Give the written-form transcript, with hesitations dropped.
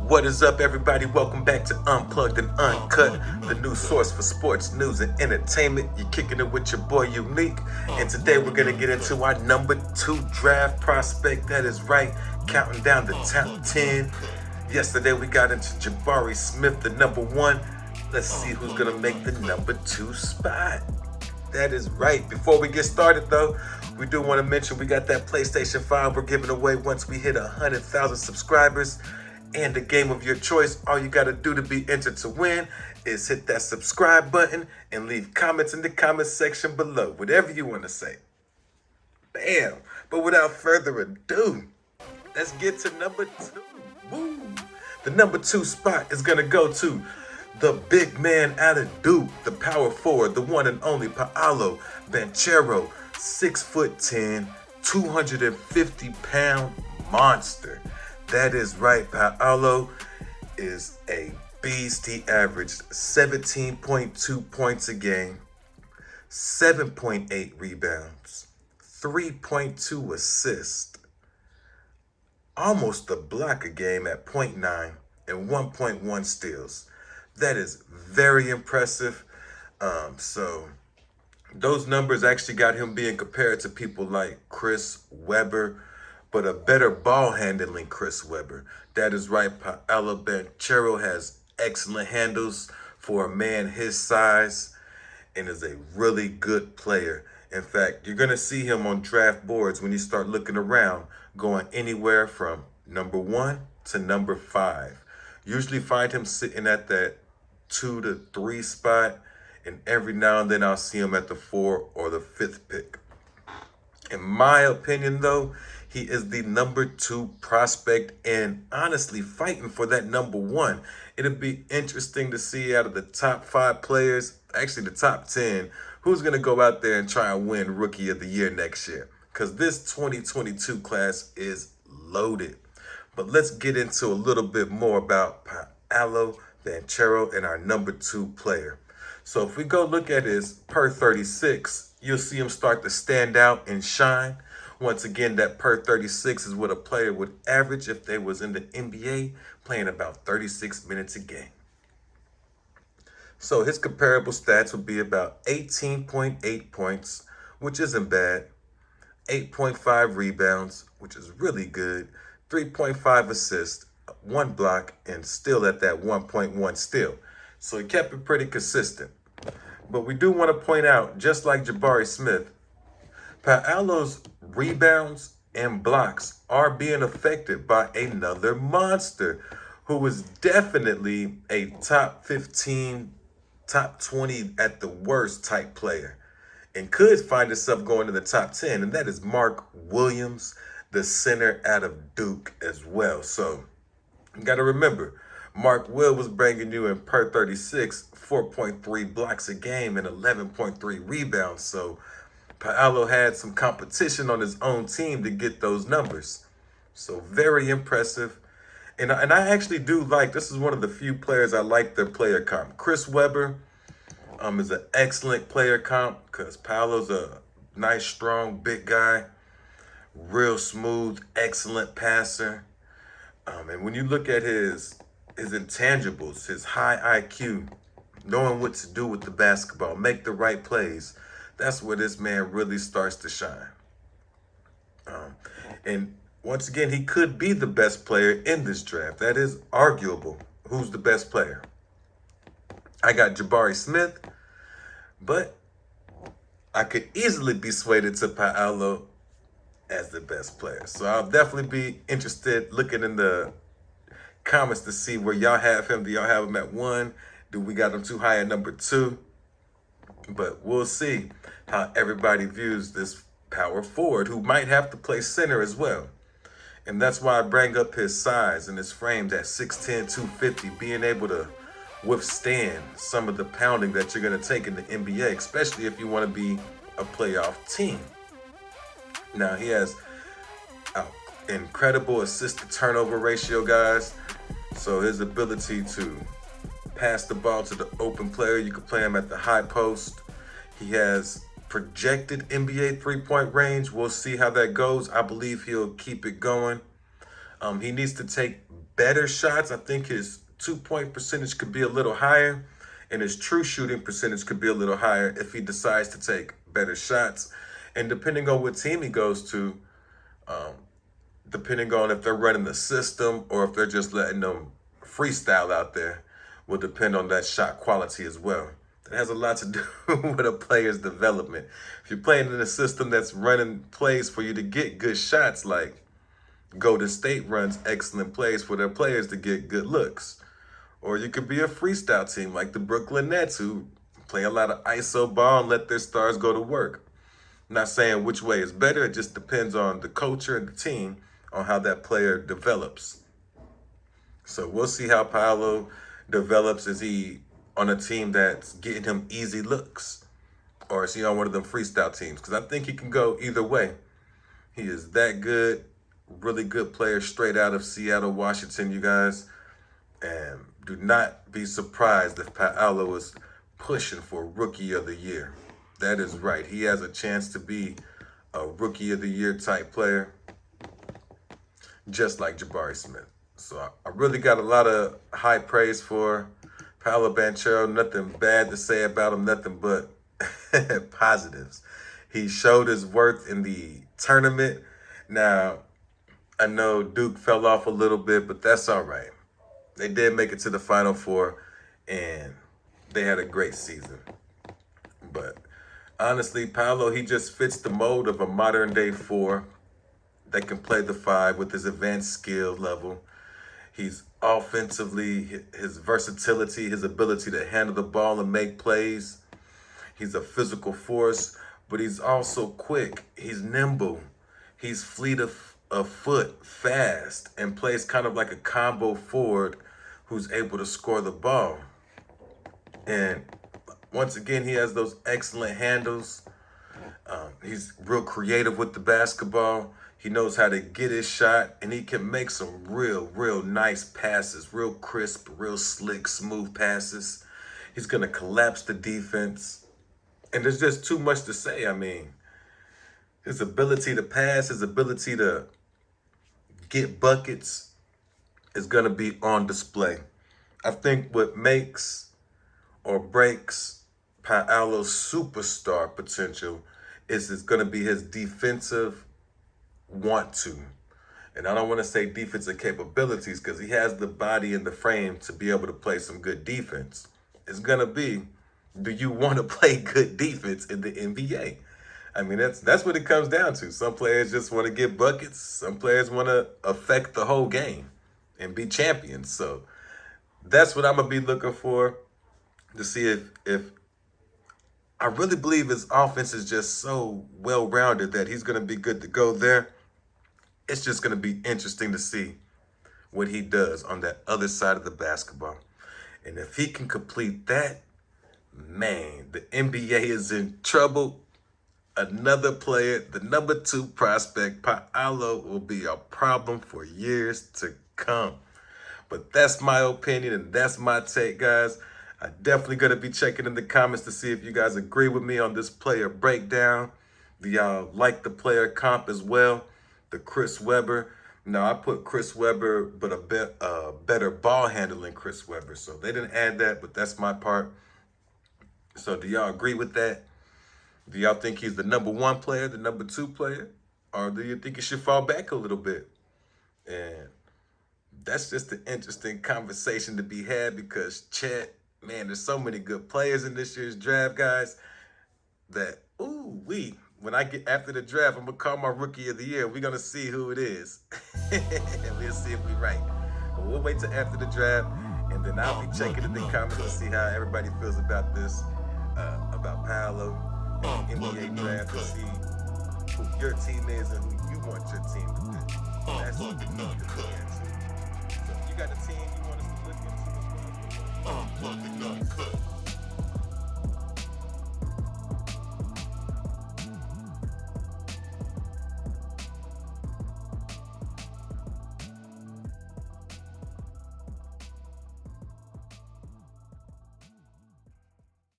What is up, everybody? Welcome back to Unplugged and Uncut, the new source for sports, news, and entertainment. You're kicking it with your boy Unique, and today we're going to get into our number 2 draft prospect. That is right, counting down the top 10. Yesterday we got into Jabari Smith, the number 1. Let's see who's going to make the number 2 spot. That is right. Before we get started, though, we do want to mention we got that PlayStation 5 we're giving away once we hit 100,000 subscribers. And the game of your choice, all you got to do to be entered to win is hit that subscribe button and leave comments in the comment section below. Whatever you want to say. Bam. But without further ado, let's get to number 2. Woo. The number 2 spot is going to go to the big man out of Duke, the power forward, the one and only Paolo Banchero, 6'10", 250-pound monster. That is right, Paolo is a beast. He averaged 17.2 points a game, 7.8 rebounds, 3.2 assists, almost a block a game at 0.9, and 1.1 steals. That is very impressive. So those numbers actually got him being compared to people like Chris Webber, but a better ball handling Chris Webber. That is right, Paolo Banchero has excellent handles for a man his size and is a really good player. In fact, you're going to see him on draft boards when you start looking around, going anywhere from number 1 to number 5. Usually find him sitting at that 2 to 3 spot, and every now and then I'll see him at the 4 or the 5th pick. In my opinion, though, he is the number 2 prospect and honestly fighting for that number 1. It'll be interesting to see out of the top 5 players, actually the top 10, who's going to go out there and try and win Rookie of the Year next year. Because this 2022 class is loaded. But let's get into a little bit more about Paolo Banchero and our number 2 player. So if we go look at his per 36, you'll see him start to stand out and shine. Once again, that per 36 is what a player would average if they was in the NBA playing about 36 minutes a game. So his comparable stats would be about 18.8 points, which isn't bad, 8.5 rebounds, which is really good, 3.5 assists, 1 block, and still at that 1.1 steal. So he kept it pretty consistent. But we do want to point out, just like Jabari Smith, Paolo's rebounds and blocks are being affected by another monster who is definitely a top 15, top 20 at the worst type player and could find himself going to the top 10, and that is Mark Williams, the center out of Duke as well. So you got to remember, Mark Will was bringing you in per 36, 4.3 blocks a game and 11.3 rebounds. So Paolo had some competition on his own team to get those numbers. So very impressive. And I actually do like, this is one of the few players I like their player comp. Chris Webber is an excellent player comp because Paolo's a nice, strong, big guy. Real smooth, excellent passer. And when you look at his intangibles, his high IQ, knowing what to do with the basketball, make the right plays, that's where this man really starts to shine. And once again, he could be the best player in this draft. That is arguable. Who's the best player? I got Jabari Smith, but I could easily be swayed to Paolo as the best player. So I'll definitely be interested looking in the comments to see where y'all have him. Do y'all have him at 1? Do we got him too high at number 2? But we'll see how everybody views this power forward who might have to play center as well. And that's why I bring up his size and his frames at 6'10", 250, being able to withstand some of the pounding that you're going to take in the NBA, especially if you want to be a playoff team. Now, he has an incredible assist-to-turnover ratio, guys. So his ability to pass the ball to the open player, you can play him at the high post. He has projected NBA three-point range. We'll see how that goes. I believe he'll keep it going. He needs to take better shots. I think his 2-point percentage could be a little higher, and his true shooting percentage could be a little higher if he decides to take better shots. And depending on what team he goes to, depending on if they're running the system or if they're just letting them freestyle out there, will depend on that shot quality as well. That has a lot to do with a player's development. If you're playing in a system that's running plays for you to get good shots, like Golden State runs excellent plays for their players to get good looks. Or you could be a freestyle team like the Brooklyn Nets, who play a lot of ISO ball and let their stars go to work. I'm not saying which way is better. It just depends on the culture and the team on how that player develops. So we'll see how Paolo develops. Is he on a team that's getting him easy looks? Or is he on one of them freestyle teams? Because I think he can go either way. He is that good, really good player straight out of Seattle, Washington, you guys. And do not be surprised if Paolo is pushing for Rookie of the Year. That is right. He has a chance to be a Rookie of the Year type player, just like Jabari Smith. So I really got a lot of high praise for Paolo Banchero. Nothing bad to say about him, nothing but positives. He showed his worth in the tournament. Now, I know Duke fell off a little bit, but that's all right. They did make it to the Final Four, and they had a great season. But honestly, Paolo, he just fits the mold of a modern-day 4 that can play the 5 with his advanced skill level. He's offensively, his versatility, his ability to handle the ball and make plays. He's a physical force, but he's also quick. He's nimble. He's fleet of foot, fast, and plays kind of like a combo forward who's able to score the ball. And once again, he has those excellent handles. He's real creative with the basketball. He knows how to get his shot, and he can make some real nice passes, real crisp, real slick, smooth passes. He's going to collapse the defense. And there's just too much to say. I mean, his ability to pass, his ability to get buckets is going to be on display. I think what makes or breaks Paolo's superstar potential is going to be his defensive want to. And I don't want to say defensive capabilities because he has the body and the frame to be able to play some good defense. It's going to be, do you want to play good defense in the NBA? I mean, that's what it comes down to. Some players just want to get buckets. Some players want to affect the whole game and be champions. So that's what I'm going to be looking for, to see if I really believe his offense is just so well-rounded that he's going to be good to go there. It's just going to be interesting to see what he does on that other side of the basketball. And if he can complete that, man, the NBA is in trouble. Another player, the number 2 prospect, Paolo, will be a problem for years to come. But that's my opinion and that's my take, guys. I'm definitely going to be checking in the comments to see if you guys agree with me on this player breakdown. Do y'all like the player comp as well? The Chris Webber. Now, I put Chris Webber, but a better ball handling Chris Webber. So they didn't add that, but that's my part. So do y'all agree with that? Do y'all think he's the number 1 player, the number 2 player? Or do you think he should fall back a little bit? And that's just an interesting conversation to be had because Chet, man, there's so many good players in this year's draft, guys, that, when I get after the draft, I'm going to call my Rookie of the Year. We're going to see who it is. And we'll see if we're right. But we'll wait till after the draft, and then I'll be checking in the comments to see how everybody feels about this, about Paolo and the NBA draft, to see who your team is and who you want your team to be. That's what the key to look into. So if you got a team you want us to look into as well,